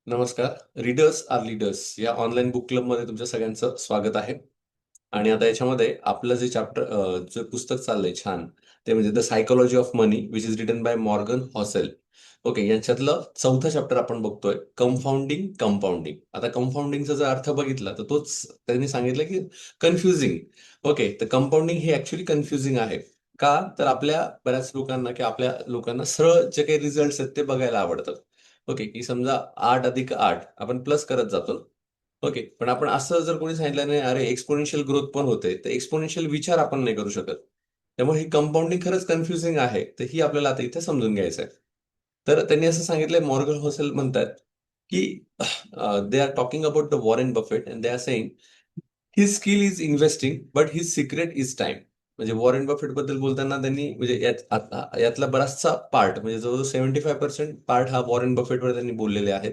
नमस्कार. Readers R leaders या online book क्लबमध्ये तुमच्या सगळ्यांचं स्वागत आहे. आणि आता याच्यामध्ये आपलं जे जे पुस्तक चाललंय छान, ते म्हणजे the psychology of money which is written by Morgan Housel. Okay, यांच्यातलं चौथं चॅप्टर आपण बघतोय, कंपाऊंडिंग. कंपाऊंडिंग आता कंपाऊंडिंगचा जर अर्थ बघितला तर तोच त्यांनी सांगितलं की कन्फ्युजिंग. ओके, तर कंपाऊंडिंग हे ऍक्च्युली कन्फ्युजिंग आहे. का तर आपल्या बऱ्याच लोकांना किंवा आपल्या लोकांना सरळ जे काही रिझल्ट आहेत ते बघायला आवडतात. ओके, की समजा 8+8 आपण प्लस करत जातो. ओके, पण आपण असं जर कोणी सांगितलं नाही, अरे एक्सपोनेन्शियल ग्रोथ पण होते, तर एक्सपोनेन्शियल विचार आपण नाही करू शकत. त्यामुळे ही कंपाऊंडिंग खरंच कन्फ्युजिंग आहे, तर ही आपल्याला आता इथे समजून घ्यायचं आहे. तर त्यांनी असं सांगितलंय, मॉर्गन होसेल म्हणतात की they are talking about the Warren Buffett and they are saying his skill is investing but his secret is time. म्हणजे वॉरेन बफेट बद्दल बोलताना त्यांनी म्हणजे यातला बराचसा पार्ट म्हणजे जवळजवळ 75% पार्ट हा वॉरेन बफेटवर त्यांनी बोललेले आहेत.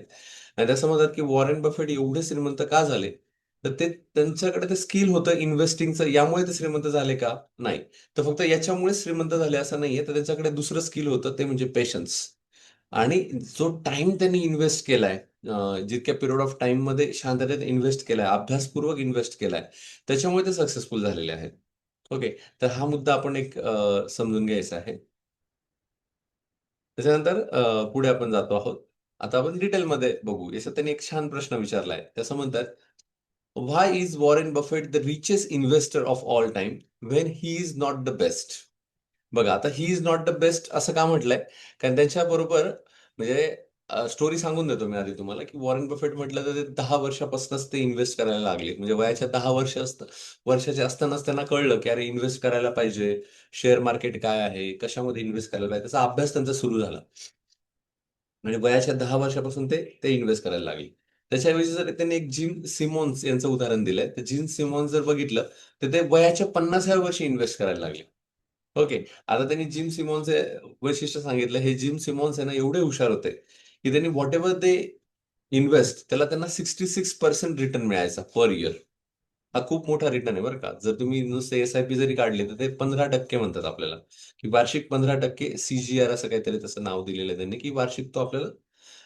आणि त्या म्हणतात की वॉरेन बफेट एवढे श्रीमंत का झाले, तर ते त्यांच्याकडे ते स्किल होतं इन्व्हेस्टिंगचं, यामुळे ते श्रीमंत झाले का? नाही. तर फक्त याच्यामुळे श्रीमंत झाले असं नाहीये, तर त्यांच्याकडे दुसरं स्किल होतं, ते म्हणजे पेशन्स. आणि जो टाइम त्यांनी इन्व्हेस्ट केलाय, जितक्या पिरियड ऑफ टाइम मध्ये शांततेत इन्व्हेस्ट केलाय, अभ्यासपूर्वक इन्व्हेस्ट केलाय, त्याच्यामुळे ते सक्सेसफुल झालेले आहेत. ओके, तर हा मुद्दा आपण एक समजून घ्यायचा आहे. त्याच्यानंतर पुढे आपण जातो आहोत. आता आपण डिटेलमध्ये बघू. याच्यात त्यांनी एक छान प्रश्न विचारलाय. त्याचं म्हणतात, why is Warren Buffett the richest investor of all time when he is not the best? बघा, आता he is not the best असं का म्हटलंय? कारण त्यांच्याबरोबर म्हणजे स्टोरी सांगून देतो मी आधी तुम्हाला, की वॉरेन बफेट म्हटलं तर ते 10 वर्षापासूनच ते इन्व्हेस्ट करायला लागले. म्हणजे वयाच्या 10 वर्षाचे असतानाच त्यांना कळलं, की अरे इन्व्हेस्ट करायला पाहिजे. शेअर मार्केट काय आहे, कशामध्ये इन्व्हेस्ट करायला पाहिजे, त्याचा अभ्यास त्यांचा सुरू झाला. म्हणजे वयाच्या 10 वर्षापासून ते ते इन्व्हेस्ट करायला लागले. त्याच्याऐवजी जर त्यांनी एक जिम सिमॉन्स यांचं उदाहरण दिलंय, तर जिम सिमॉन्स जर बघितलं, तर ते वयाच्या 50व्या वर्षी इन्व्हेस्ट करायला लागले. ओके. आता त्यांनी जिम सिमॉनचे वैशिष्ट्य सांगितलं. हे जिम सिमॉन्स आहे ना, एवढे हुशार होते, की त्यांनी व्हॉटएव्हर दे इन्व्हेस्ट त्याला त्यांना 66% रिटर्न मिळायचा पर इयर. हा खूप मोठा रिटर्न आहे बरं का. जर तुम्ही नुसते एस-आय-पी जरी काढली, तर ते 15% म्हणतात आपल्याला, की वार्षिक 15% सीजीआर असं काहीतरी तसं नाव दिलेलं आहे त्यांनी, की वार्षिक तो आपल्याला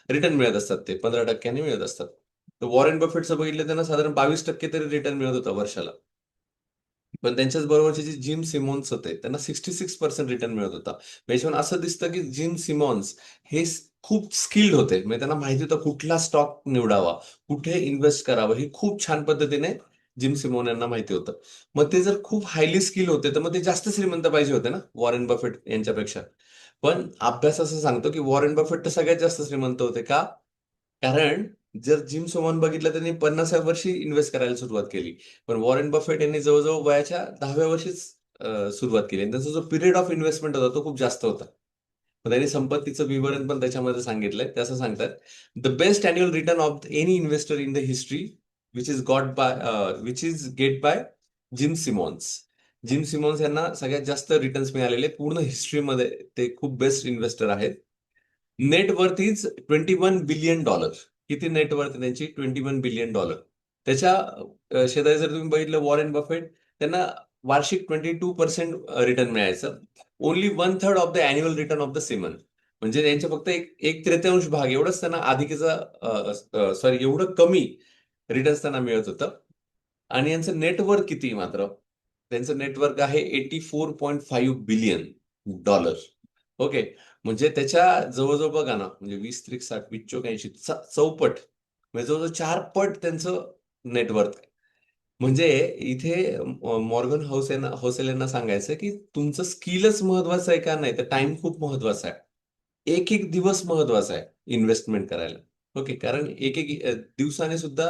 रिटर्न मिळत असतात, ते 15% मिळत असतात. तर वॉरेन बफेटचं बघितलं त्यांना साधारण 22% तरी रिटर्न मिळत होता वर्षाला. पण त्यांच्याच बरोबरचे जे जिम सिमॉन्स होते, त्यांना 66% रिटर्न मिळत होता. याच्यावरून असं दिसतं की जिम सिमॉन्स हे खूप स्किल्ड होते. म्हणजे त्यांना माहिती होतं कुठला स्टॉक निवडावा, कुठे इन्व्हेस्ट करावं, हे खूप छान पद्धतीने जिम सिमोन यांना माहिती होतं. मग ते जर खूप हायली स्किल होते, तर मग ते जास्त श्रीमंत पाहिजे होते ना, वॉरेन बफेट यांच्यापेक्षा. पण अभ्यास असं सांगतो की वॉरेन बफेट तर सगळ्यात जास्त श्रीमंत होते. का? कारण जर जिम सिमॉन बघितलं, त्यांनी 50व्या वर्षी इन्व्हेस्ट करायला सुरुवात केली. पण वॉरेन बफेट यांनी जवळ-जवळ वयाच्या 10व्या वर्षीच सुरुवात केली आणि त्यांचा जो पिरियड ऑफ इन्व्हेस्टमेंट होता तो खूप जास्त होता. मग त्यांनी संपत्तीचं विवरण पण त्याच्यामध्ये सांगितलंय. ते असं सांगतात, "the best annual return of any investor in the history which is get by Jim Simons." Jim Simons यांना सगळ्यात जास्त रिटर्न्स मिळालेले पूर्ण हिस्ट्रीमध्ये. ते खूप बेस्ट इन्व्हेस्टर आहेत. Net worth is $21 billion. किती नेट वर्थ त्यांची? $21 बिलियन. त्याच्या शेजारी जर तुम्ही बघितलं वॉरेन बफेट, त्यांना वार्षिक 22% रिटर्न मिळायचं. Only one third of the annual return of the Simon. म्हणजे त्यांचे फक्त एक एक तृतीयांश भाग एवढंच त्यांना अधिकेचा सॉरी एवढं कमी रिटर्न्स त्यांना मिळत होतं. आणि यांचं नेटवर्क किती मात्र? त्यांचं नेटवर्क आहे $84.5 बिलियन. ओके. म्हणजे त्याच्या जवळ-जवळ बघा ना, म्हणजे 20, 30, 60, 20, 84 चौपट. म्हणजे जवळ-जवळ 4 पट त्यांचं नेटवर्क आहे. म्हणजे इथे मॉर्गन हौसेल यांना सांगायचं की तुमचं स्किलच महत्वाचं आहे का? नाही, तर टाइम खूप महत्वाचा आहे. एक-एक दिवस महत्वाचा आहे इन्व्हेस्टमेंट करायला. ओके. कारण एक-एक दिवसाने सुद्धा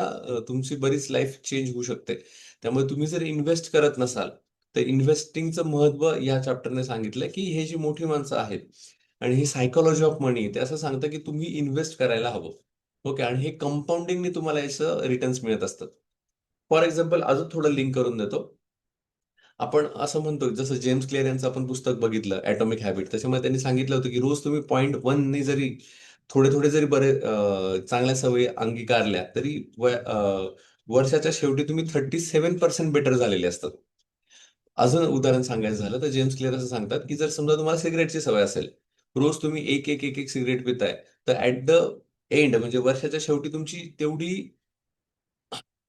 तुमची बरीच लाईफ चेंज होऊ शकते. त्यामुळे तुम्ही जर इन्व्हेस्ट करत नसाल, तर इन्व्हेस्टिंगचं महत्त्व या चॅप्टरने सांगितलंय, की हे जी मोठी माणसं आहेत आणि ही सायकॉलॉजी ऑफ मनी ते असं सांगतं, की तुम्ही इन्व्हेस्ट करायला हवं. ओके. आणि हे कंपाउंडिंगने तुम्हाला याचं रिटर्न्स मिळत असतात. फॉर एक्झाम्पल अजून थोडं लिंक करून देतो. आपण असं म्हणतो, जसं जेम्स क्लिअर यांचं आपण पुस्तक बघितलं, ॲटॉमिक हॅबिट. त्याच्यामध्ये त्यांनी सांगितलं होतं, की रोज तुम्ही 0.1 ने जरी थोडे-थोडे जरी बरे चांगल्या सवयी अंगीकारल्या, तरी वर्षाच्या शेवटी तुम्ही 37% बेटर झालेले असतात. अजून उदाहरण सांगायचं झालं तर जेम्स क्लिअर असं सांगतात, की जर समजा तुम्हाला सिगारेटची सवय असेल, रोज तुम्ही एक सिगारेट पिताय, तर ॲट द एंड म्हणजे वर्षाच्या शेवटी तुमची तेवढी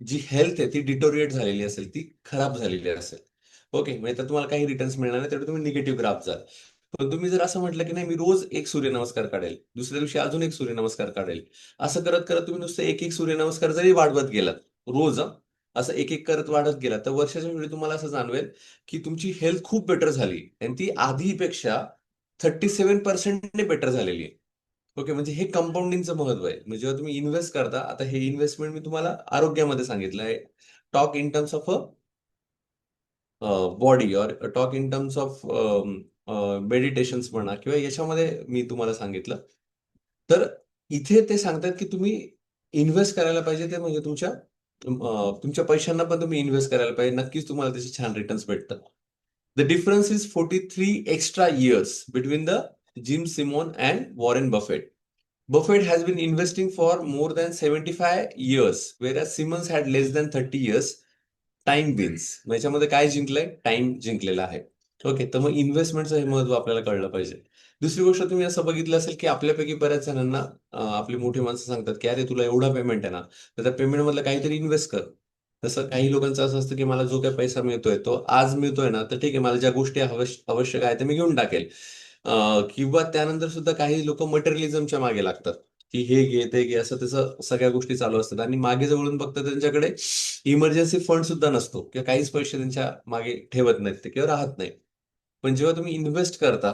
जी हेल्थ आहे ती डिटोरिएट झालेली असेल, ती खराब झालेली असेल. ओके, म्हणजे तर तुम्हाला काही रिटर्न्स मिळणार नाही, तेवढे तुम्ही निगेटिव्ह ग्राफ जाल. पण तुम्ही जर असं म्हटलं की नाही, मी रोज एक सूर्यनमस्कार काढेल, दुसऱ्या दिवशी अजून एक सूर्यनमस्कार काढेल, असं करत करत तुम्ही नुसतं एक एक सूर्यनमस्कार जरी वाढवत गेलात रोज, असं एक एक करत वाढत गेला, तर वर्षाच्या वेळी तुम्हाला असं जाणवेल की तुमची हेल्थ खूप बेटर झाली आणि ती आधीपेक्षा 37% बेटर झालेली आहे. ओके, म्हणजे हे कंपाऊंडिंगचं महत्व आहे. म्हणजे जेव्हा तुम्ही इन्व्हेस्ट करता, आता हे इन्व्हेस्टमेंट मी तुम्हाला आरोग्यामध्ये सांगितलं आहे. Talk in terms of a body or talk in terms of meditations म्हणा किंवा याच्यामध्ये मी तुम्हाला सांगितलं. तर इथे ते सांगतात की तुम्ही इन्व्हेस्ट करायला पाहिजे, ते म्हणजे तुमच्या पैशांना पण तुम्ही इन्व्हेस्ट करायला पाहिजे. नक्कीच तुम्हाला त्याचे छान रिटर्न्स भेटतात. The difference is 43 extra years between the Jim Simons and Warren Buffett. Buffett has been investing for more than 75 years, whereas Simmons had less than 30 years. Time wins. याच्यामध्ये काय जिंकलंय? टाइम जिंकलेला आहे. ओके, तर मग इन्व्हेस्टमेंटचं हे महत्व आपल्याला कळलं पाहिजे. दुसरी गोष्ट, तुम्ही असं बघितलं असेल की आपल्यापैकी बऱ्याच जणांना आपली मोठी माणसं सांगतात की अरे तुला एवढा पेमेंट आहे ना, तर त्या पेमेंट मधलं काहीतरी इन्व्हेस्ट कर. तसं काही लोकांचं असं असतं की मला जो काही पैसा मिळतोय तो आज मिळतोय ना, तर ठीक आहे, मला ज्या गोष्टी आवश्यक आहे ते मी घेऊन टाकेल. किंवा त्यानंतर सुद्धा काही लोक मटेरियलिझमच्या मागे लागतात की हे घे ते घे, असं त्याचं सगळ्या गोष्टी चालू असतात आणि मागे जवळून बघतात त्यांच्याकडे इमर्जन्सी फंड सुद्धा नसतो किंवा काहीच पैसे त्यांच्या मागे ठेवत नाहीत ते किंवा राहत नाही. पण जेव्हा तुम्ही इन्व्हेस्ट करता,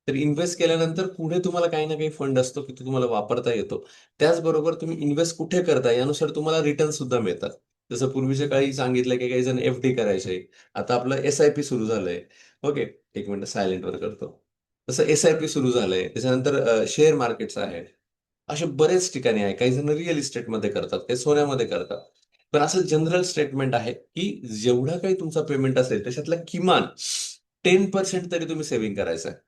तर इन्व्हेस्ट केल्यानंतर पुढे तुम्हाला काही ना काही फंड असतो की तो तुम्हाला वापरता येतो. त्याचबरोबर तुम्ही इन्व्हेस्ट कुठे करता यानुसार तुम्हाला रिटर्न सुद्धा मिळतात. जसं पूर्वीच्या काळी सांगितलं की काही जण एफ-डी करायचे. आता आपलं एस-आय-पी सुरू झालंय. ओके, एक मिनिट सायलेंटवर करतो. तसं एस-आय-पी सुरू झालंय. त्याच्यानंतर शेअर मार्केट्स आहेत. असे बरेच ठिकाणी आहे. काही जण रिअल इस्टेटमध्ये करतात, काही सोन्यामध्ये करतात. पण असं जनरल स्टेटमेंट आहे, की जेवढा काही तुमचा पेमेंट असेल त्याच्यातला किमान 10% तरी तुम्ही सेव्हिंग करायचं आहे.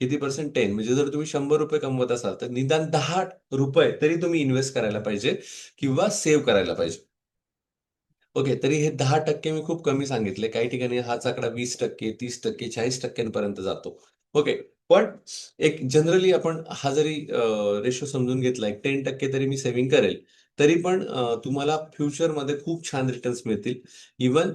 किती पर्सेंट? 10. म्हणजे जर तुम्ही ₹100 कमवत असाल, तर निदान ₹10 तरी तुम्ही इन्व्हेस्ट करायला पाहिजे किंवा सेव्ह करायला पाहिजे. ओके, तरी हे 10% मी खूप कमी सांगितले. काही ठिकाणी हाच आकडा 20%, 30%, 40% पर्यंत जातो. ओके. पण एक जनरली आपण हा जरी रेशो समजून घेतला, एक 10% तरी मी सेव्हिंग करेल, तरी पण तुम्हाला फ्युचरमध्ये खूप छान रिटर्न्स मिळतील. Even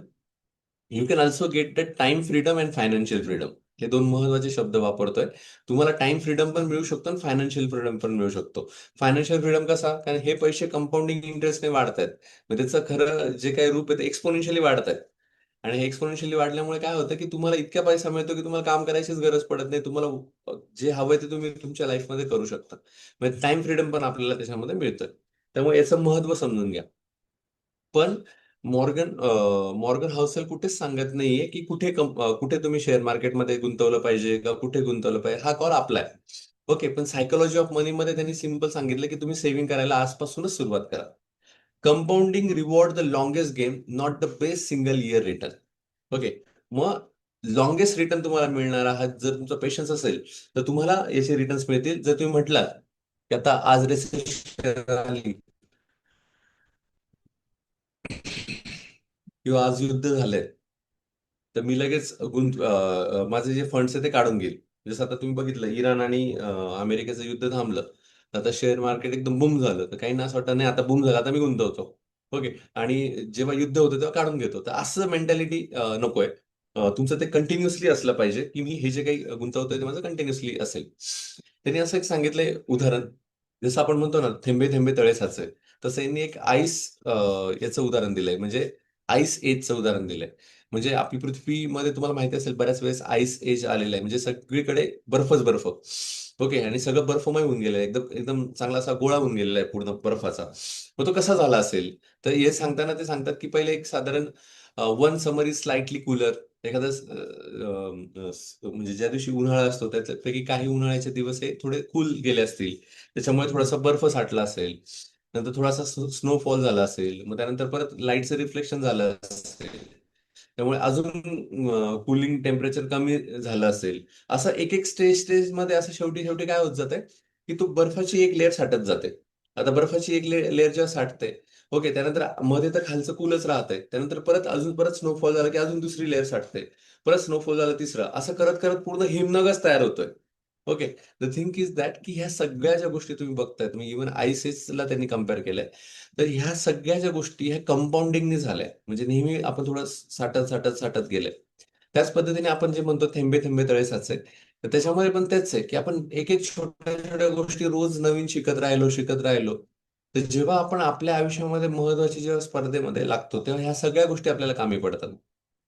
you can also get the time freedom and financial freedom. हे 2 महत्त्वाचे शब्द वापरतोय. तुम्हाला टाईम फ्रीडम पण मिळू शकतो आणि फायनान्शियल फ्रीडम पण मिळू शकतो. फायनान्शियल फ्रीडम कसा? कारण हे पैसे कंपाउंडिंग इंटरेस्टने वाढतायत. मग त्याचं खरं जे काही रूप आहे ते एक्स्पोनेन्शियली वाढतायत. आणि हे एक्स्पोनेन्शियली वाढल्यामुळे काय होतं, की तुम्हाला इतका पैसा मिळतो, की तुम्हाला काम करायचीच गरज पडत नाही. तुम्हाला जे हवंय ते तुम्ही तुमच्या लाईफमध्ये करू शकता. म्हणजे टाईम फ्रीडम पण आपल्याला त्याच्यामध्ये मिळतं. त्यामुळे याचं महत्त्व समजून घ्या. पण मॉर्गन हौसल कुठेच सांगत नाहीये, की कुठे तुम्ही शेअर मार्केटमध्ये गुंतवलं पाहिजे का कुठे गुंतवलं पाहिजे. हा कॉल आपला आहे. ओके. पण सायकॉलॉजी ऑफ मनीमध्ये त्यांनी सिंपल सांगितलं, की तुम्ही सेव्हिंग करायला आजपासूनच सुरुवात करा. Compounding reward the longest game, not the best single year return. Okay. मग लाँगेस्ट रिटर्न तुम्हाला मिळणार आहात जर तुमचा पेशन्स असेल, तर तुम्हाला याचे रिटर्न्स मिळतील. जर तुम्ही म्हटलात, की आता आज रिसेशन आली किंवा आज युद्ध झालंय, तर मी लगेच माझे जे फंड्स आहेत ते काढून घेईल. जसं आता तुम्ही बघितलं इराण आणि अमेरिकेचं युद्ध थांबलं. तर आता शेअर मार्केट एकदम बूम झालं. तर काहींना असं वाटतं, नाही आता बूम झालं, आता मी गुंतवतो. ओके. आणि जेव्हा युद्ध होतं तेव्हा काढून घेतो. तर असं मेंटॅलिटी नकोय. तुमचं ते कंटिन्युअसली असलं पाहिजे, की मी हे जे काही गुंतवतोय ते माझं कंटिन्युअसली असेल. त्यांनी असं एक सांगितलंय उदाहरण, जसं आपण म्हणतो ना, "थेंबे थेंबे तळे साचे." तसं यांनी एक याचं उदाहरण दिलंय. म्हणजे आईस एजचं उदाहरण दिलंय. म्हणजे आपली पृथ्वीमध्ये तुम्हाला माहिती असेल बऱ्याच वेळेस आईस एज आलेला आहे. म्हणजे सगळीकडे बर्फच बर्फ. ओके. आणि सगळं बर्फमय होऊन गेलंय. एकदम एकदम चांगला असा गोळा होऊन गेलेला आहे पूर्ण बर्फाचा. मग तो कसा झाला असेल? तर हे सांगताना ते सांगतात, की पहिले एक साधारण one summer is slightly cooler. एखादा म्हणजे ज्या दिवशी उन्हाळा असतो त्याच्यापैकी काही उन्हाळ्याचे दिवस हे थोडे कूल गेले असतील. त्याच्यामुळे थोडासा बर्फ साठला असेल. नंतर थोडासा स्नोफॉल झाला असेल. मग त्यानंतर परत लाईटचं रिफ्लेक्शन झालं असेल. त्यामुळे अजून कूलिंग टेम्परेचर कमी झालं असेल. असं एक-एक स्टेजमध्ये असं शेवटी-शेवटी काय होत जातंय, की तो बर्फाची एक लेयर साठत जाते. आता बर्फाची एक लेयर जेव्हा साठते, ओके, त्यानंतर मध्ये तर खालचं कूलच राहतंय. त्यानंतर परत स्नोफॉल झाला, की अजून दुसरी लेयर साठते. परत स्नोफॉल झाला तिसरा. असं करत-करत पूर्ण हिमनगच तयार होतोय. Okay. The thing is that की ह्या सगळ्या ज्या गोष्टी तुम्ही बघतायत, मी इव्हन आयसीएसला त्यांनी कम्पेअर केलंय. तर ह्या सगळ्या ज्या गोष्टी ह्या कंपाऊंडिंगनी झाल्या. म्हणजे नेहमी आपण थोडं साठत साठत साठत गेलंय. त्याच पद्धतीने आपण जे म्हणतो थेंबे थेंबे तळे साचे. तर त्याच्यामध्ये पण तेच आहे की आपण एक एक छोट्या छोट्या गोष्टी रोज नवीन शिकत राहिलो. तर जेव्हा आपण आपल्या आयुष्यामध्ये महत्वाची जेव्हा स्पर्धेमध्ये लागतो, तेव्हा ह्या सगळ्या गोष्टी आपल्याला कामी पडतात.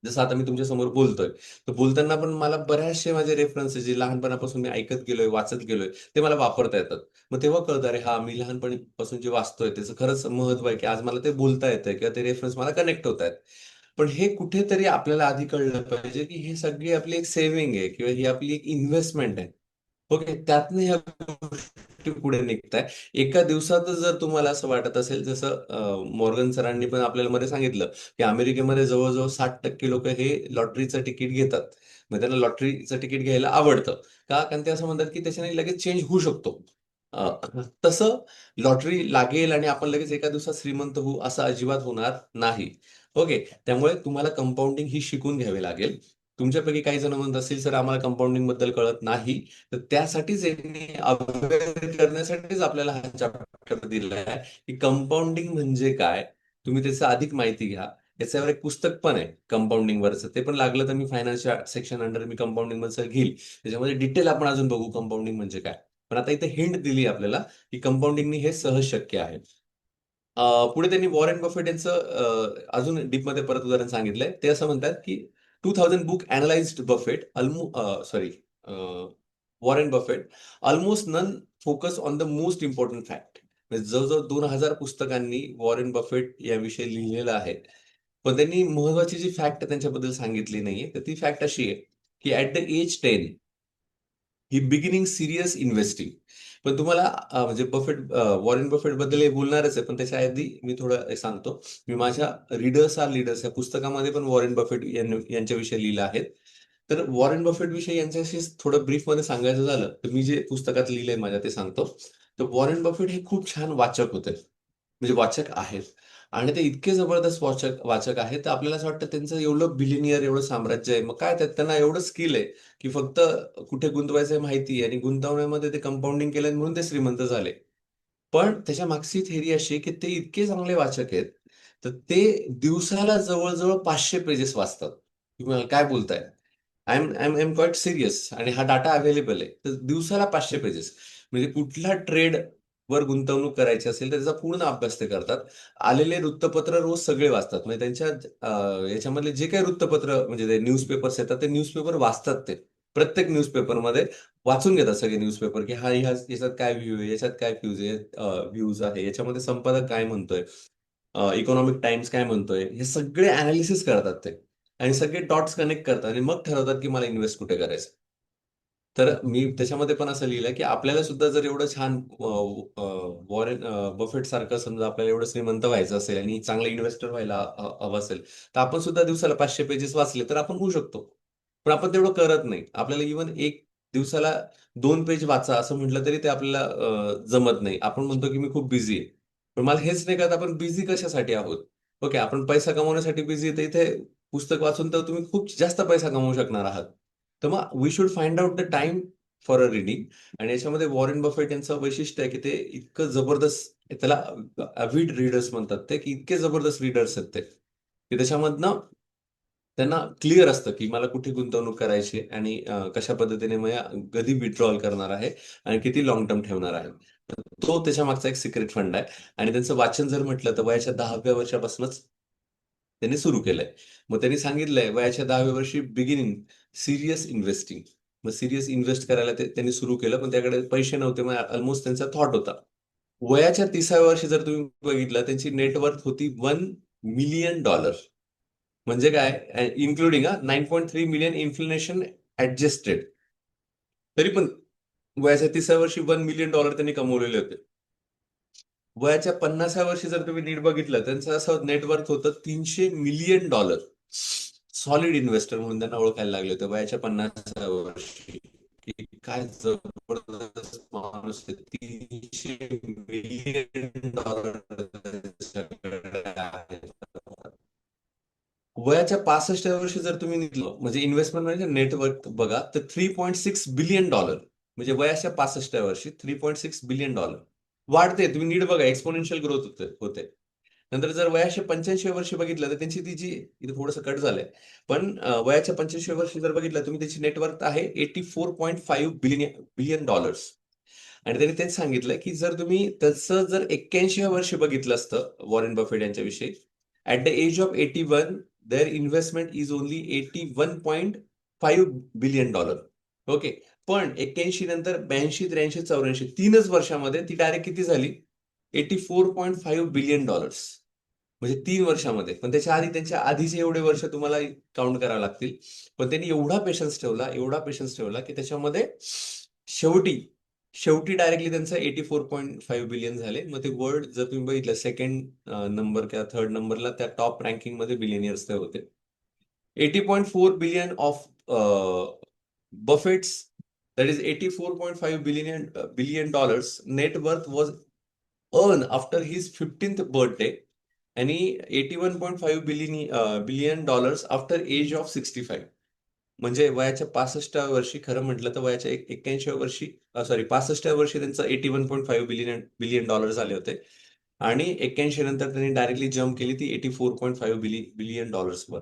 जसं आता मी तुमच्या समोर बोलतोय. तर बोलताना पण मला बऱ्याचशे माझे रेफरन्सेस जे लहानपणापासून मी ऐकत गेलोय, वाचत गेलोय, ते मला वापरता येतात. मग तेव्हा कळतं, अरे हां, मी लहानपणीपासून जे वाचतोय त्याचं खरंच महत्व आहे, की आज मला ते बोलता येतंय किंवा ते रेफरन्स मला कनेक्ट होतायत. पण हे कुठेतरी आपल्याला आधी कळलं पाहिजे, की ही सगळी आपली एक सेव्हिंग आहे किंवा ही आपली एक इन्व्हेस्टमेंट आहे. ओके. त्यातनं ह्या गोष्टी पुढे निघताय. एका दिवसातच जर तुम्हाला असं वाटत असेल, जसं मॉर्गन सरांनी पण आपल्याला मध्ये सांगितलं, की अमेरिकेमध्ये जवळ-जवळ 60% लोकं हे लॉटरीचं तिकीट घेतात. मग त्यांना लॉटरीचं तिकीट घ्यायला आवडतं. का? कारण ते असं म्हणतात, की त्याच्याने लगेच चेंज होऊ शकतो. अ, तसं लॉटरी लागेल आणि आपण लगेच एका दिवसात श्रीमंत होऊ असं अजिबात होणार नाही. ओके. त्यामुळे तुम्हाला कंपाउंडिंग ही शिकून घ्यावी लागेल. तुमच्यापैकी काही जण म्हणत असतील, "सर आम्हाला कंपाउंडिंग बद्दल कळत नाही." तर त्यासाठीच यांनी अवेअर करण्यासाठीच आपल्याला हा चॅप्टर दिलाय, की कंपाउंडिंग म्हणजे काय? तुम्ही त्याची अधिक माहिती घ्या. याच्यावर एक पुस्तक पण आहे कंपाउंडिंग वरचं. ते पण लागलं तर मी फायनान्सच्या सेक्शन अंडर मी कंपाउंडिंग मधलं घेईल. त्याच्यामध्ये डिटेल आपण अजून बघू कंपाउंडिंग म्हणजे काय. पण आता इथे हिंट दिली आपल्याला, की कंपाउंडिंगनी हे सहज शक्य आहे. पुढे त्यांनी वॉरेन बफेट यांचं अजून डीपमध्ये परत उदाहरण सांगितलंय. ते असं म्हणतात, की 2000 book analyzed Buffett sorry Warren Buffett almost none focus on the most important fact. म्हणजे जवळ-जवळ 2000 पुस्तकांनी वॉरेन बफेट याविषयी लिहिलेलं आहे. पण त्यांनी महत्वाची जी फॅक्ट त्यांच्याबद्दल सांगितली नाहीये, तर ती फॅक्ट अशी आहे, की at the age 10 he beginning serious investing. पण तुम्हाला म्हणजे वॉरेन बफेट बद्दल हे बोलणारच आहे. पण त्याच्या आधी मी थोडं सांगतो. मी माझ्या रीडर्स आर लीडर्स या पुस्तकामध्ये पण वॉरेन बफेट यांच्याविषयी लिहिलं आहे. तर वॉरेन बफेट विषयी यांच्याशी थोडं ब्रीफमध्ये सांगायचं झालं, तर मी जे पुस्तकात लिहिलंय माझ्या ते सांगतो. तर वॉरेन बफेट हे खूप छान वाचक होते. म्हणजे वाचक आहेत. आणि ते इतके जबरदस्त वाचक वाचक आहेत, तर आपल्याला असं वाटतं त्यांचं एवढं बिलिनियर एवढं साम्राज्य आहे. मग काय त्यात त्यांना एवढं स्किल आहे, की फक्त कुठे गुंतवायचं आहे माहिती आहे आणि गुंतवण्यामध्ये ते कंपाउंडिंग केलं म्हणून ते श्रीमंत झाले. पण त्याच्या मागची थिअरी अशी आहे, की ते इतके चांगले वाचक आहेत, तर ते दिवसाला जवळ-जवळ 500 पेजेस वाचतात. तुम्ही मला काय बोलताय? आय एम क्वाईट सीरियस आणि हा डाटा अवेलेबल आहे. तर दिवसाला 500 पेजेस. म्हणजे कुठला ट्रेडवर गुंतवणूक करायची असेल, तर त्याचा पूर्ण अभ्यास ते करतात. आलेले वृत्तपत्र रोज सगळे वाचतात. म्हणजे त्यांच्या याच्यामधले जे काही वृत्तपत्र म्हणजे ते न्यूजपेपर्स येतात, ते न्यूजपेपर वाचतात ते. प्रत्येक न्यूजपेपरमध्ये वाचून घेतात सगळे न्यूजपेपर, की हा याच्यात काय व्ह्यू आहे, याच्यात काय व्ह्यूज आहे, याच्यामध्ये संपादक काय म्हणतोय, इकॉनॉमिक टाइम्स काय म्हणतोय, हे सगळे अनालिसिस करतात ते. आणि सगळे डॉट्स कनेक्ट करतात आणि मग ठरवतात, की मला इन्व्हेस्ट कुठे करायचं. तर मी त्याच्यामध्ये पण असं लिहिलंय, की आपल्याला सुद्धा जर एवढं छान वॉरेन बफेट सारखं समजा आपल्याला एवढं श्रीमंत व्हायचं असेल आणि चांगला इन्व्हेस्टर व्हायला हवं असेल, तर आपण सुद्धा दिवसाला 500 पेजेस वाचले तर आपण होऊ शकतो. पण आपण तेवढं करत नाही. आपल्याला इव्हन एक दिवसाला 2 पेज वाचा असं म्हटलं तरी ते आपल्याला जमत नाही. आपण म्हणतो, की मी खूप बिझी आहे. पण मला हेच नाही कळत आपण बिझी कशासाठी आहोत? ओके, आपण पैसा कमवण्यासाठी बिझी आहे, तर इथे पुस्तक वाचून तर तुम्ही खूप जास्त पैसा कमवू शकणार आहात. तर मग we should find out the time for a reading. आणि याच्यामध्ये वॉरेन बफेट यांचं वैशिष्ट्य आहे, की ते इतकं जबरदस्त त्याला अव्हिड रीडर्स म्हणतात ते, की इतके जबरदस्त रीडर्स आहेत ते, की त्याच्यामधनं त्यांना क्लिअर असतं, की मला कुठे गुंतवणूक करायची आहे आणि कशा पद्धतीने कधी विथड्रॉल करणार आहे आणि किती लाँग टर्म ठेवणार आहे. तर तो त्याच्यामागचा एक सिक्रेट फंड आहे आणि त्यांचं वाचन जर म्हटलं तर वयाच्या 10व्या वर्षापासूनच त्यांनी सुरू केलंय. मग त्यांनी सांगितलंय वयाच्या 10व्या वर्षी बिगिनिंग सीरियस इन्व्हेस्टिंग. मग सीरियस इन्व्हेस्ट करायला त्यांनी सुरू केलं, पण त्याकडे पैसे नव्हते. मग अल्मोस्ट त्यांचा थॉट होता. वयाच्या 30व्या वर्षी जर तुम्ही बघितलं, त्यांची नेट वर्थ होती $1,000,000. म्हणजे काय? Including 9.3 million inflation adjusted. तरी पण वयाच्या 30व्या वर्षी $1,000,000 त्यांनी कमवलेले होते. वयाच्या 50व्या वर्षी जर तुम्ही नीट बघितलं, त्यांचं असं नेटवर्थ होतं $300 मिलियन. सॉलिड इन्व्हेस्टर म्हणून त्यांना ओळखायला लागले होते वयाच्या 50व्या वर्षी. की काय जबरदस्त माणूस आहे. $300 मिलियन वयाच्या 65व्या वर्षी जर तुम्ही निघलो म्हणजे इन्व्हेस्टमेंट म्हणजे नेटवर्क बघा तर $3.6 बिलियन. म्हणजे वयाच्या 65व्या वर्षी $3.6 बिलियन वाढते. तुम्ही नीट बघा, एक्सपोनेन्शियल ग्रोथ होते. नंतर जर वयाच्या 85व्या वर्षी बघितलं तर त्यांची ती जी, इथे थोडंसं कट झालंय, पण वयाच्या 85व्या वर्षी जर बघितलं तुम्ही, त्याची नेटवर्थ आहे $84.5 बिलियन. आणि त्यांनी तेच सांगितलं की जर तुम्ही तसं जर 81व्या वर्षी बघितलं असतं वॉरेन बफेट यांच्याविषयी, at the age of 81 their investment is only $81.5 billion. Okay. पण 81 नंतर 82, 83, 84 3च वर्षामध्ये ती डायरेक्ट किती झाली? $84.5 बिलियन. म्हणजे 3 वर्षामध्ये. पण त्याच्या आधी, त्यांच्या आधीचे एवढे वर्ष तुम्हाला काउंट करावे लागतील. पण त्यांनी एवढा पेशन्स ठेवला की त्याच्यामध्ये शेवटी शेवटी डायरेक्टली त्यांचं 84.5 बिलियन झाले. मग ते वर्ल्ड जर तुम्ही बघितलं, सेकंड नंबर किंवा थर्ड नंबरला त्या टॉप रँकिंगमध्ये बिलियनियर्स ते होते. 80.4 billion of Buffett's, that is $84.5 billion net worth was earned after his 15th birthday, आणि $81.5 बिलियन आफ्टर एज ऑफ 65. म्हणजे वयाच्या 65व्या वर्षी, खरं म्हटलं तर वयाच्या 81व्या वर्षी, सॉरी 65व्या वर्षी त्यांचं $81.5 बिलियन झाले होते. आणि 81 नंतर त्यांनी डायरेक्टली जम्प केली ती $84.5 बिलियन वर.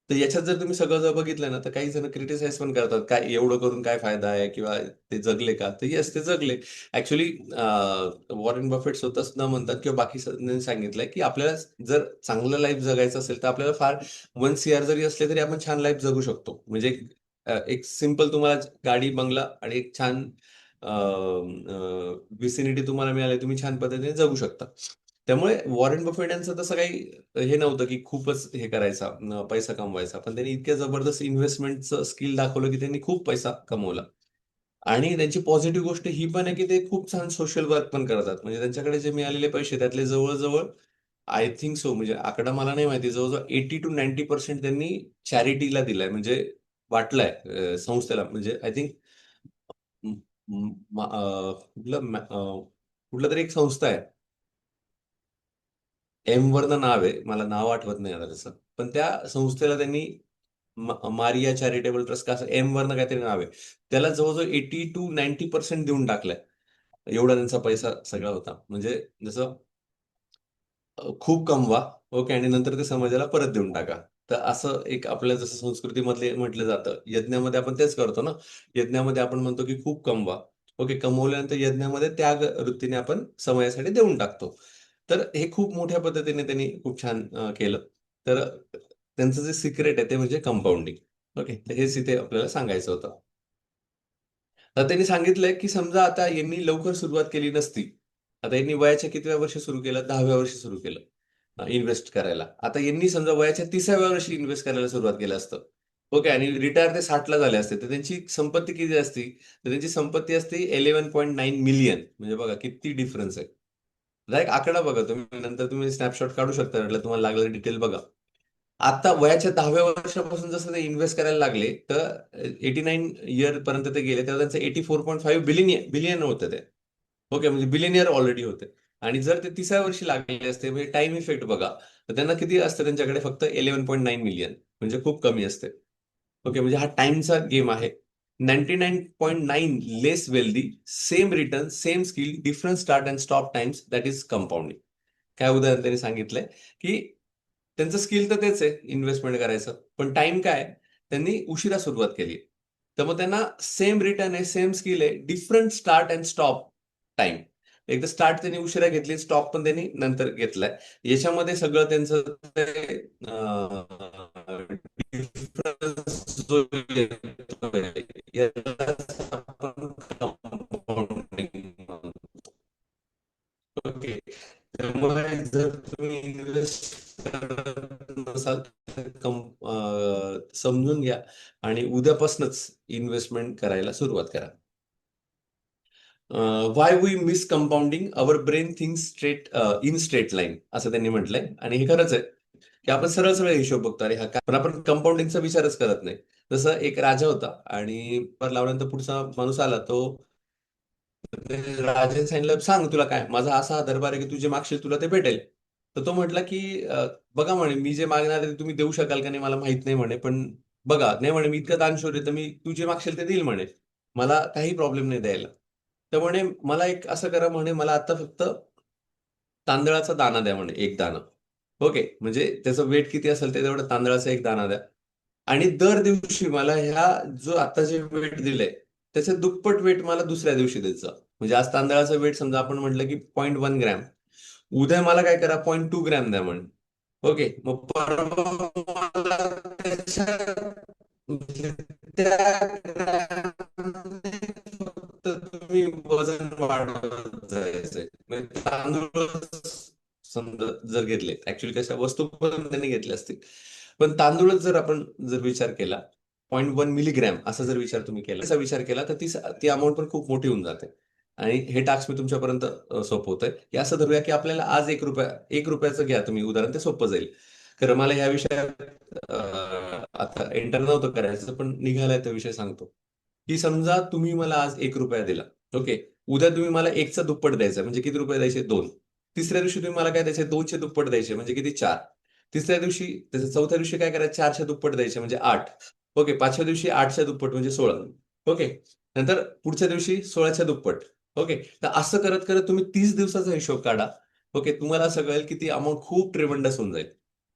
तर याच्यात जर तुम्ही सगळं जर बघितलं ना, तर काही जण क्रिटिसाइज पण करतात, काय एवढं करून काय फायदा आहे, किंवा ते जगले का? तर येस, ते जगले. ऍक्च्युली वॉरेन बफेट स्वतः सुद्धा म्हणतात, किंवा बाकी सांगितलंय की आपल्याला जर चांगलं लाईफ जगायचं असेल तर आपल्याला फार 1 CR जरी असले तरी आपण छान लाईफ जगू शकतो. म्हणजे एक सिंपल तुम्हाला गाडी, बंगला आणि एक छान विसिनिटी तुम्हाला मिळाली, तुम्ही छान पद्धतीने जगू शकता. त्यामुळे वॉरेन बफेट यांचं तसं काही हे नव्हतं की खूपच हे करायचा, पैसा कमवायचा. पण त्यांनी इतक्या जबरदस्त इन्व्हेस्टमेंटचं स्किल दाखवलं की त्यांनी खूप पैसा कमवला. आणि त्यांची पॉझिटिव्ह गोष्ट ही पण आहे की ते खूप छान सोशल वर्क पण करतात. म्हणजे त्यांच्याकडे जे मिळालेले पैसे त्यातले जवळ-जवळ, आय थिंक सो, म्हणजे आकडा मला नाही माहिती, जवळजवळ 80% to 90% त्यांनी चॅरिटीला दिलाय, म्हणजे वाटलाय संस्थेला. म्हणजे आय थिंक कुठलं तरी एक संस्था आहे, एम वरनं नाव आहे, मला नाव आठवत नाही आता त्याचं. पण त्या संस्थेला त्यांनी मारिया चॅरिटेबल ट्रस्ट का, असं एम वरनं काहीतरी नाव आहे, त्याला जवळजवळ 80% to 90% देऊन टाकलाय. एवढा त्यांचा पैसा सगळा होता. म्हणजे जसं खूप कमवा, ओके, आणि नंतर ते समाजाला परत देऊन टाका. तर असं एक आपल्या जसं संस्कृतीमधले म्हटलं जातं, यज्ञामध्ये आपण तेच करतो ना. यज्ञामध्ये आपण म्हणतो की खूप कमवा, ओके, कमवल्यानंतर यज्ञामध्ये त्याग वृत्तीने आपण समयासाठी देऊन टाकतो. तर हे खूप मोठ्या पद्धतीने त्यांनी खूप छान केलं. तर त्यांचं जे सिक्रेट आहे ते म्हणजे कंपाऊंडिंग. ओके, तर हेच इथे आपल्याला सांगायचं होतं. तर त्यांनी सांगितलंय की समजा आता यांनी लवकर सुरुवात केली नसती, आता यांनी वयाच्या कितव्या वर्षी सुरू केलं? 10व्या वर्षी सुरू केलं इन्व्हेस्ट करायला. आता यांनी समजा वयाच्या 30व्या वर्षी इन्व्हेस्ट करायला सुरुवात केलं असतं, ओके, आणि रिटायर ते 60ला झाले असते, तर त्यांची संपत्ती किती असती? तर त्यांची संपत्ती असते 11.9 मिलियन. म्हणजे बघा किती डिफरन्स आहे. डायरेक्ट आकडा बघा तुम्ही, नंतर तुम्ही स्नॅपशॉट काढू शकता, म्हटलं तुम्हाला लागलं डिटेल बघा. आता वयाच्या 10व्या वर्षापासून जसं ते इन्व्हेस्ट करायला लागले, तर 89 इयर पर्यंत ते गेले, तेव्हा त्यांचं 84.5 बिलियन होतं ते. ओके, म्हणजे बिलियनियर ऑलरेडी होते. आणि जर ते 30व्या वर्षी लागले असते, म्हणजे टाइम इफेक्ट बघा, तर त्यांना किती असतं त्यांच्याकडे? फक्त 11.9 मिलियन, म्हणजे खूप कमी असते. ओके, म्हणजे हा टाइमचा गेम आहे. 99.9 less wealthy, same return, same skill, different start and stop times, that is compounding. काय उदाहरण त्यांनी सांगितलंय की त्यांचं स्किल तर तेच आहे इन्व्हेस्टमेंट करायचं, पण टाइम काय आहे? त्यांनी उशिरा सुरुवात केली. तर मग त्यांना सेम रिटर्न आहे, सेम स्किल आहे, different start and stop time. एकदा स्टार्ट त्यांनी उशिरा घेतली, स्टॉप पण त्यांनी नंतर घेतलाय. याच्यामध्ये सगळं त्यांचं ते difference जो येतोय, यालाच आपण compounding म्हणतो. ओके. त्यामुळे जर तुम्ही इन्व्हेस्ट करत नसाल तर समजून घ्या आणि उद्यापासूनच इन्व्हेस्टमेंट करायला सुरुवात करा. Why we miss compounding, our brain thinks in straight line, असं त्यांनी म्हटलंय. आणि हे खरंच आहे की आपण सरळ सरळ हिशोब बघतो, अरे हा काय, पण आपण कंपाऊंडिंगचा विचारच करत नाही. जसं एक राजा होता, आणि पर लावल्यानंतर पुढचा माणूस आला, तो राजाने सांगितलं, सांग तुला काय, माझा असा दरबार आहे की तू जे मागशील तुला ते भेटेल. तर तो म्हटला की बघा म्हणे, मी जे मागणार आहे ते तुम्ही देऊ शकाल का नाही मला माहित नाही म्हणे, पण बघा, नाही म्हणे, मी इतकं दानशूर आहे, तर मी तू जे मागशील ते देईल म्हणे. मला काही प्रॉब्लेम नाही द्यायला. तर म्हणे मला एक असं करा म्हणे, मला आता फक्त तांदळाचा दाणा द्या म्हणे, एक दाणं. ओके. म्हणजे त्याचं वेट किती असेल ते तेवढं तांदळाचा एक दाणा द्या. आणि दर दिवशी मला ह्या जो आता जे वेट दिलंय त्याचे दुप्पट वेट मला दुसऱ्या दिवशी द्यायचं. म्हणजे आज तांदळाचं वेट समजा आपण म्हटलं की 0.1 ग्रॅम, उद्या मला काय करा 0.2 ग्रॅम द्या म्हणे. ओके. मग परवा मला त्याच्या म्हणजे त्या ग्रॅमने फक्त तुम्ही वजन वाढवत जायचंय. म्हणजे तांदूळ समजा जर घेतले, ऍक्च्युली कशा वस्तू पण त्यांनी घेतल्या असतील, पण तांदूळच जर आपण जर विचार केला 0.1 मिलीग्रॅम असा जर विचार तुम्ही केला, असा विचार केला तर ती अमाऊंट पण खूप मोठी होऊन जाते. आणि हे टास्क मी तुमच्यापर्यंत सोपवतोय की असं धरूया की आपल्याला आज 1 रुपयाचं घ्या तुम्ही उदाहरण, ते सोपं जाईल. खरं मला या विषयात आता एंटर नव्हतं करायचं, पण निघालाय तो विषय सांगतो. की समजा तुम्ही मला आज 1 रुपया दिला. ओके. उद्या तुम्ही मला एकचा दुप्पट द्यायचा म्हणजे किती रुपये द्यायचे? 2. तिसऱ्या दिवशी तुम्ही मला काय द्यायचे? 2चे दुप्पट द्यायचे म्हणजे किती? 4. तिसऱ्या दिवशी त्याच्या चौथ्या दिवशी काय करायचं? 4च्या दुप्पट द्यायचे म्हणजे 8. ओके. पाचव्या दिवशी 8च्या दुप्पट म्हणजे 16. ओके. नंतर पुढच्या दिवशी 16च्या दुप्पट. ओके. तर असं करत करत तुम्ही 30 दिवसाचा हिशोब काढा. ओके. तुम्हाला असं कळेल की ती अमाऊंट खूप ट्रेमेंडस होऊन जाईल.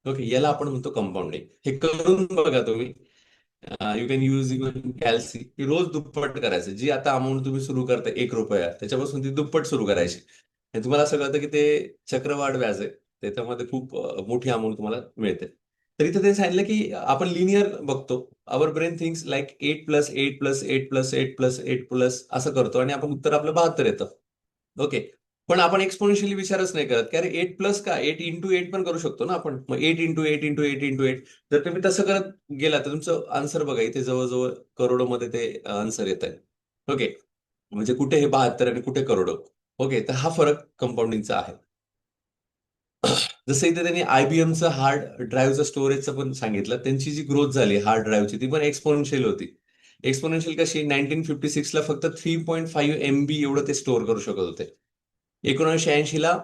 ओके. याला आपण म्हणतो कंपाऊंडिंग. हे करून बघा तुम्ही. यू कॅन यूज इव्हन कॅल्सी, की रोज दुप्पट करायचं. जी आता अमाऊंट तुम्ही सुरू करता 1 रुपया, त्याच्यापासून ती दुप्पट सुरू करायची. आणि तुम्हाला असं कळतं की ते चक्रवाढ व्याज आहे. त्याच्यामध्ये खूप मोठी अमाऊंट तुम्हाला मिळते. तर इथे ते सांगितलं की आपण लिनियर बघतो. आवर ब्रेन थिंक्स लाईक 8+8+8+8+8+ असं करतो आणि आपण उत्तर आपलं 72 येतं. ओके. पण आपण एक्सपोनेन्शियली विचारच नाही करत की अरे 8+ का 8 × 8 पण करू शकतो ना आपण. मग 8 × 8 × 8 × 8 जर तुम्ही तसं करत गेला तर तुमचं आन्सर बघा इथे जवळजवळ करोडोमध्ये ते आन्सर येत आहे. ओके. म्हणजे कुठे हे 72 आणि कुठे करोडो. ओके. तर हा फरक कंपाऊंडिंगचा आहे. जसं इथे त्यांनी IBMचं हार्ड ड्राईव्हचं स्टोरेजचं पण सांगितलं. त्यांची जी ग्रोथ झाली हार्ड ड्राईव्हची ती पण एक्सपोनेन्शियल होती. एक्सपोनेन्शियल कशी? 1956 ला फक्त 3.5 MB एवढं ते स्टोअर करू शकत होते. 1980 ला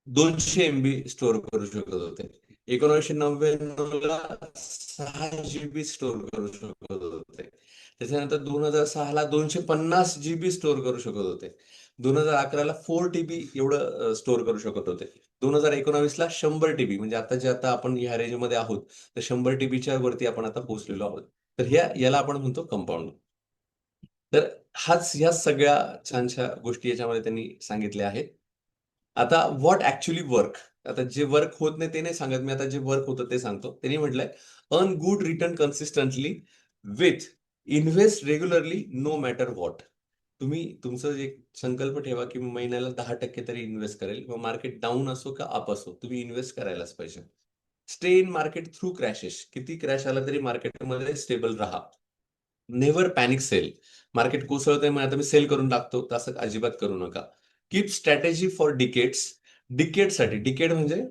200 MB स्टोअर करू शकत होते. 1999 ला 6 GB स्टोअर करू शकत होते. त्याच्यानंतर 2006 ला 250 GB स्टोअर करू शकत होते. 2011 ला 4 TB एवढं स्टोअर करू शकत होते. 2019 ला 100 TB म्हणजे आता आपण ह्या रेंजमध्ये आहोत, तर 100 TBच्या वरती आपण आता पोहोचलेलो आहोत. तर याला आपण म्हणतो कंपाऊंड. तर ह्या सगळ्या छानशा गोष्टी याच्यामध्ये त्यांनी सांगितल्या आहेत. आता व्हॉट ॲक्चुअली वर्क? आता जे वर्क होत नाही ते नाही सांगत मी, आता जे वर्क होतं ते सांगतो. त्यांनी म्हटलंय, "earn good return consistently with invest regularly no matter what." तुम्ही तुमचं एक संकल्प ठेवा, की मी महिन्याला 10% तरी इन्व्हेस्ट करेल. मग मार्केट डाऊन असो का अप असो, तुम्ही इन्व्हेस्ट करायलाच पाहिजे. Stay in market through crashes. किती क्रॅश आला तरी मार्केटमध्ये स्टेबल राहा. Never panic sell. मार्केट कोसळतंय मग आता मी सेल करून टाकतो, तसं अजिबात करू नका. Keep strategy for decades. डिकेडसाठी, डिकेड म्हणजे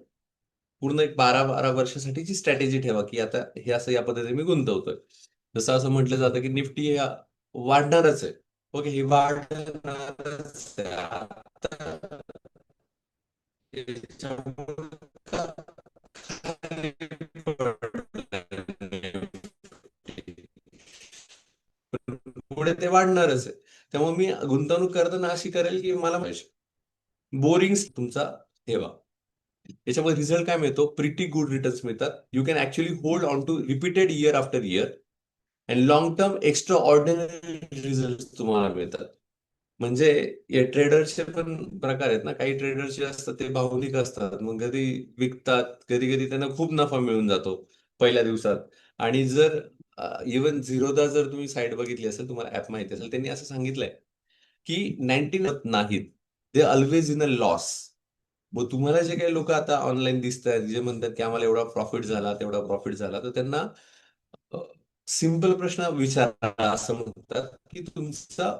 पूर्ण एक 12-12 वर्षासाठीची स्ट्रॅटेजी ठेवा, की आता हे असं या पद्धतीने मी गुंतवतोय. जसं असं म्हटलं जातं, की निफ्टी हे वाढणारच आहे. ओके, हे वाढणारच आहे. आता याच्यामुळे का खाली पडलंय? पण पुढे ते वाढणारच आहे. त्यामुळे मी गुंतवणूक करताना अशी करेल, की मला पाहिजे. बोरिंग तुमचा ठेवा. याच्यामध्ये रिझल्ट काय मिळतो? प्रिटी गुड रिटर्न्स मिळतात. You can actually hold on to repeated year after year and long term extraordinary result तुम्हाला मिळतात. म्हणजे या ट्रेडर्सचे पण प्रकार आहेत ना. काही ट्रेडर्स जे असतात ते भावनिक असतात. मग कधी विकतात, कधी-कधी त्यांना खूप नफा मिळून जातो पहिल्या दिवसात. आणि जर इव्हन झिरोदा जर तुम्ही साईट बघितली असेल, तुम्हाला ॲप माहिती असेल, त्यांनी असं सांगितलंय, की 99 नाहीत. दे अल्वेज इन अ लॉस. मग तुम्हाला जे काही लोक आता ऑनलाईन दिसतात, जे म्हणतात, की आम्हाला एवढा प्रॉफिट झाला, तेवढा प्रॉफिट झाला, तर त्यांना सिंपल प्रश्न विचारा असं म्हणतात, की तुमचा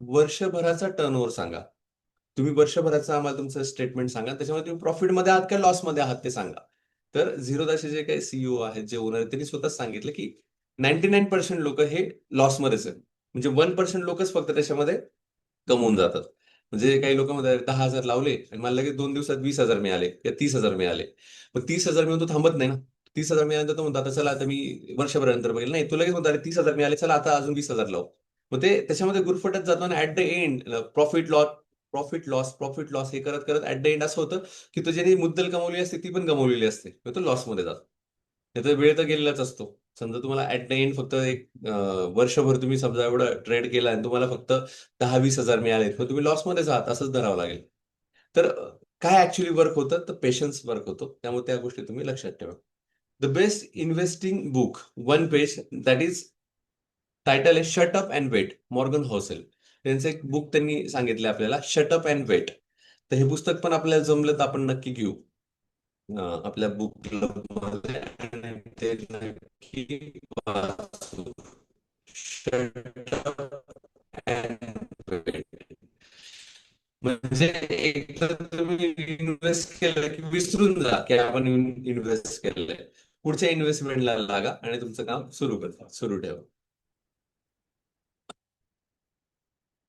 वर्षभराचा टर्नओव्हर सांगा. तुम्ही वर्षभराचं आम्हाला तुमचं स्टेटमेंट सांगा. त्याच्यामध्ये तुम्ही प्रॉफिटमध्ये आहात का लॉसमध्ये आहात ते सांगा. तर झिरोदाचे जे काही सीईओ आहेत, जे ओनर आहेत, त्यांनी स्वतःच सांगितलं, की 99% लोकं हे लॉसमध्येच आहेत. म्हणजे 1% लोकच फक्त त्याच्यामध्ये कमवून जातात. म्हणजे काही लोकं म्हणतात 10,000 लावले आणि मला लगेच 2 दिवसात 20,000 मिळाले किंवा 30,000 मिळाले. मग 30,000 मिळून तो थांबत नाही ना. 30,000 मिळाल्यानंतर तो म्हणतो आता चला आता मी वर्षभरानंतर बघेल. नाही, तो लगेच म्हणतो अरे 30,000 मिळाले, चला आता अजून 20,000 लावू. मग ते त्याच्यामध्ये गुरफटत जातो आणि at the end profit loss, profit loss, profit loss हे करत करत ऍट द एंड असं होतं की तो ज्याने मुद्दल कमवली असते ती पण गमावलेली असते. मग तो लॉसमध्ये जातो. त्याचा वेळ तर गेलेलाच असतो. समजा तुम्हाला ऍट द एंड फक्त एक वर्षभर तुम्ही समजा एवढं ट्रेड केला आणि तुम्हाला फक्त 10-20,000 मिळाले, मग तुम्ही लॉसमध्येच आहात असंच धरावं लागेल. तर काय ऍक्च्युली वर्क होतं तर पेशन्स वर्क होतो. त्यामुळे त्या गोष्टी तुम्ही लक्षात ठेवा. The best investing book, one page, that is title आहे shut up and wait, Morgan Housel. त्यांचं एक बुक त्यांनी सांगितलं आपल्याला, शट अप अँड वेट. तर हे पुस्तक पण आपल्याला जमलं तर आपण नक्की घेऊ आपल्या बुक क्लबमध्ये आणि ते नक्की वाचू. Shut up and wait. म्हणजे एकदा तुम्ही इन्व्हेस्ट केलं की विसरून जा की आपण इन्व्हेस्ट केलंय. पुढच्या इन्व्हेस्टमेंटला लागा आणि तुमचं काम सुरू ठेवा.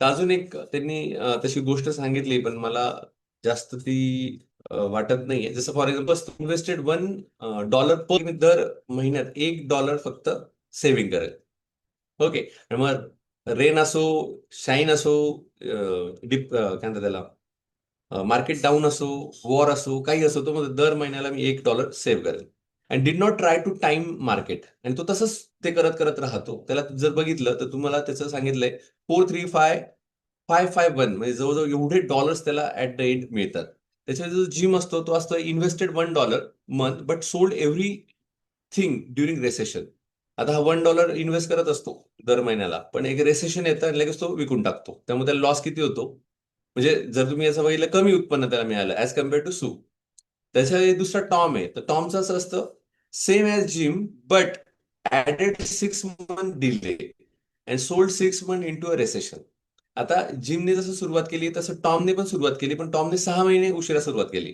तर अजून एक त्यांनी तशी गोष्ट सांगितली पण मला जास्त ती वाटत नाहीये. जसं फॉर एक्झाम्पल इन्व्हेस्टेड $1 पर दर महिन्यात $1 फक्त सेव्हिंग करेल. ओके. आणि मग रेन असो, शाईन असो, काय म्हणतात त्याला, मार्केट डाऊन असो, वॉर असो, काही असो, तो म्हणजे दर महिन्याला मी $1 सेव्ह करेल. And did not try to time market. आणि तो तसंच ते करत करत राहतो. त्याला जर बघितलं तर तुम्हाला त्याचं सांगितलंय 435,551 म्हणजे जवळजवळ एवढे डॉलर्स त्याला ऍट द एंड मिळतात. त्याच्यामध्ये जो जिम असतो तो असतो invested $1 month but sold every thing during recession. आता हा $1 इन्व्हेस्ट करत असतो दर महिन्याला, पण एक रेसेशन येतं आणि लगेच तो विकून टाकतो. त्यामुळे त्याला लॉस किती होतो? म्हणजे जर तुम्ही असं बघितलं कमी उत्पन्न त्याला मिळालं ऍज कम्पेअर टू सू. त्याच्या दुसरा टॉम आहे. तर टॉमचं असं असतं same as Jim but added 6 month delay and sold 6 month into a recession. आता जिमने जसं सुरुवात केली तसं टॉमने पण सुरुवात केली, पण टॉमने 6 महिने उशिरा सुरुवात केली.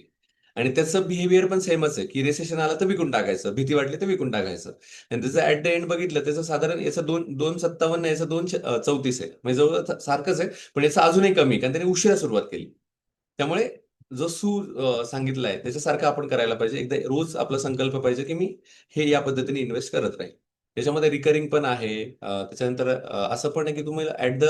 आणि त्याचं बिहेवियर पण सेमच आहे की रेसेशन आलं तर विकून टाकायचं, भीती वाटली तर विकून टाकायचं. आणि त्याचं ऍट द एंड बघितलं त्याचं साधारण याचं 2.57 याचं 2.34 आहे, म्हणजे जवळ सारखंच आहे. पण याचं अजूनही कमी कारण त्याने उशिरा सुरुवात केली. त्यामुळे जो सांगितलाय त्याच्यासारखं आपण करायला पाहिजे. एकदा रोज आपला संकल्प पाहिजे की मी हे या पद्धतीने इन्व्हेस्ट करत राहील. त्याच्यामध्ये रिकरिंग पण आहे. त्याच्यानंतर असं पण आहे की तुम्ही ऍट द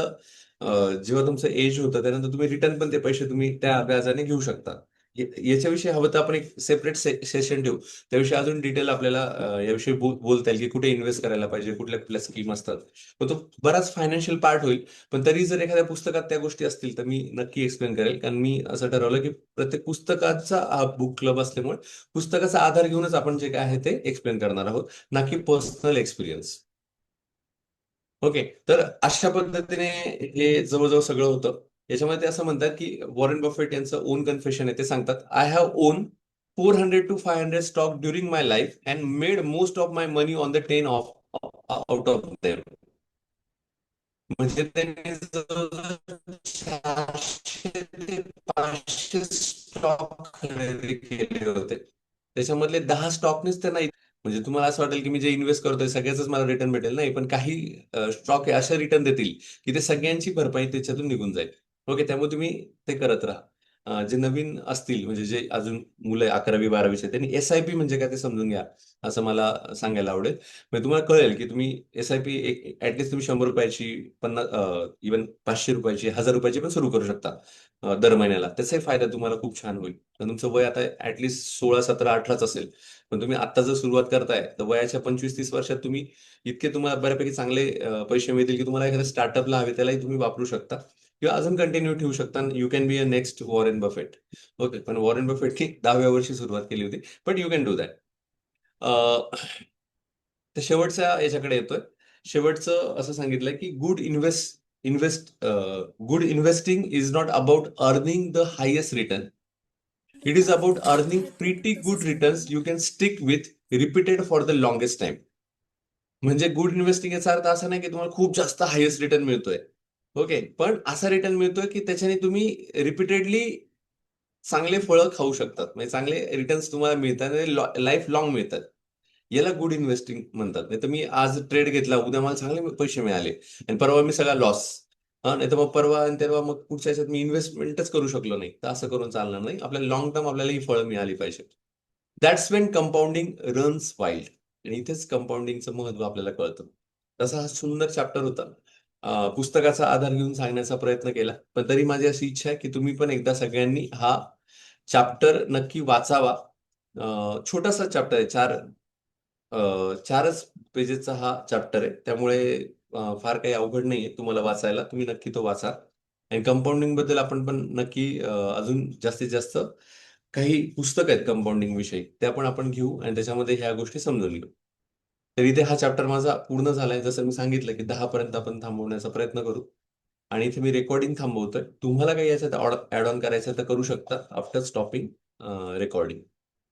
जेव्हा तुमचं एज होतं त्यानंतर तुम्ही रिटर्न पण ते पैसे तुम्ही त्या व्याजाने घेऊ शकता. याच्याविषयी हवं तर आपण एक सेपरेट सेशन ठेवू. त्याविषयी अजून डिटेल आपल्याला याविषयी बोलता येईल की कुठे इन्व्हेस्ट करायला पाहिजे, कुठल्या कुठल्या स्कीम असतात. पण तो बराच फायनान्शियल पार्ट होईल. पण तरी जर एखाद्या पुस्तकात त्या गोष्टी असतील तर मी नक्की एक्सप्लेन करेल. कारण मी असं ठरवलं की प्रत्येक पुस्तकाचा हा बुक क्लब असल्यामुळे पुस्तकाचा आधार घेऊनच आपण जे काय आहे ते एक्सप्लेन करणार आहोत, ना की पर्सनल एक्सपिरियन्स. ओके. तर अशा पद्धतीने हे जवळजवळ सगळं होतं. याच्यामध्ये ते असं म्हणतात की वॉरेन बफेट यांचं ओन कन्फेशन आहे. ते सांगतात, I have on 400 to 500 stock during my life and made most of my money on the 10 of out of them. म्हणजे त्यांनी जवळजवळ 400 ते 500 स्टॉक खरेदी केले होते. त्याच्यामधले 10 स्टॉकनेच त्यांना म्हणजे तुम्हाला असं वाटेल की मी जे इन्व्हेस्ट करतोय सगळ्याच मला रिटर्न भेटेल. नाही, पण काही स्टॉक अशा रिटर्न देतील की ते सगळ्यांची भरपाई त्याच्यातून निघून जाईल. ओके. त्यामुळे तुम्ही ते करत राहा. जे नवीन असतील म्हणजे जे अजून मुलं 11वी-12वीचे त्यांनी एस-आय-पी म्हणजे काय ते समजून घ्या, असं मला सांगायला आवडेल. म्हणजे तुम्हाला कळेल की तुम्ही एस-आय-पी ऍटलीस्ट तुम्ही ₹100ची, 50, इव्हन ₹500ची, ₹1000ची पण सुरू करू शकता दर महिन्याला. त्याचाही फायदा तुम्हाला खूप छान होईल. तर तुमचं वय आता ऍटलीस्ट 16, 17, 18च असेल. पण तुम्ही आता जर सुरुवात करताय तर वयाच्या 25-30 वर्षात तुम्ही इतके तुम्हाला बऱ्यापैकी चांगले पैसे मिळतील की तुम्हाला एखाद्या स्टार्टअपला हवे त्यालाही तुम्ही वापरू शकता किंवा अजून कंटिन्यू ठेवू शकता. You can be a next Warren Buffett. Okay. पण वॉरेन बफेटची 10व्या वर्षी सुरुवात केली होती. But you can do that. तर शेवटच्या याच्याकडे येतोय. शेवटचं असं सांगितलंय की good investing is not about earning the highest return. It is about earning pretty good returns you can stick with repeated for the longest time. म्हणजे गुड इन्व्हेस्टिंग याचा अर्थ असा नाही की तुम्हाला खूप जास्त हायेस्ट रिटर्न मिळतोय. ओके. पण असा रिटर्न मिळतोय की त्याच्याने तुम्ही रिपीटेडली चांगले फळं खाऊ शकतात. म्हणजे चांगले रिटर्न्स तुम्हाला मिळतात, लाईफ लॉंग मिळतात. याला गुड इन्व्हेस्टिंग म्हणतात. नाही तर मी आज ट्रेड घेतला, उद्या मला चांगले पैसे मिळाले आणि परवा मी सगळा लॉस. हा, नाही तर मग परवा आणि तेव्हा मग पुढच्या याच्यात मी इन्व्हेस्टमेंटच करू शकलो नाही. तर असं करून चालणार नाही. आपल्याला लॉंग टर्म आपल्याला ही फळं मिळाली पाहिजे. That's Wien compounding runs wild. आणि इथेच कंपाऊंडिंगचं महत्व आपल्याला कळतं. तसा हा सुंदर चॅप्टर होता. पुस्तकाचा आधार घेऊन सांगण्याचा प्रयत्न केला, पण तरी माझी अशी इच्छा आहे की तुम्ही पण एकदा सगळ्यांनी हा चॅप्टर नक्की वाचावा. छोटासा चॅप्टर आहे, चारच पेजेसचा हा चॅप्टर आहे, त्यामुळे फार काही अवघड नाहीये तुम्हाला वाचायला. तुम्ही नक्की तो वाचा. आणि कंपाऊंडिंग बद्दल आपण पण नक्की अजून जास्तीत जास्त काही पुस्तक आहेत कंपाऊंडिंग विषयी, त्या पण आपण घेऊ आणि त्याच्यामध्ये ह्या गोष्टी समजून घेऊ. तर इथे हा चॅप्टर माझा पूर्ण झालाय. जसं मी सांगितलं की 10 पर्यंत आपण थांबवण्याचा प्रयत्न करू. आणि इथे मी रेकॉर्डिंग थांबवतोय. तुम्हाला काही याच्यात ऍड ऑन करायचं तर करू शकता आफ्टर स्टॉपिंग रेकॉर्डिंग.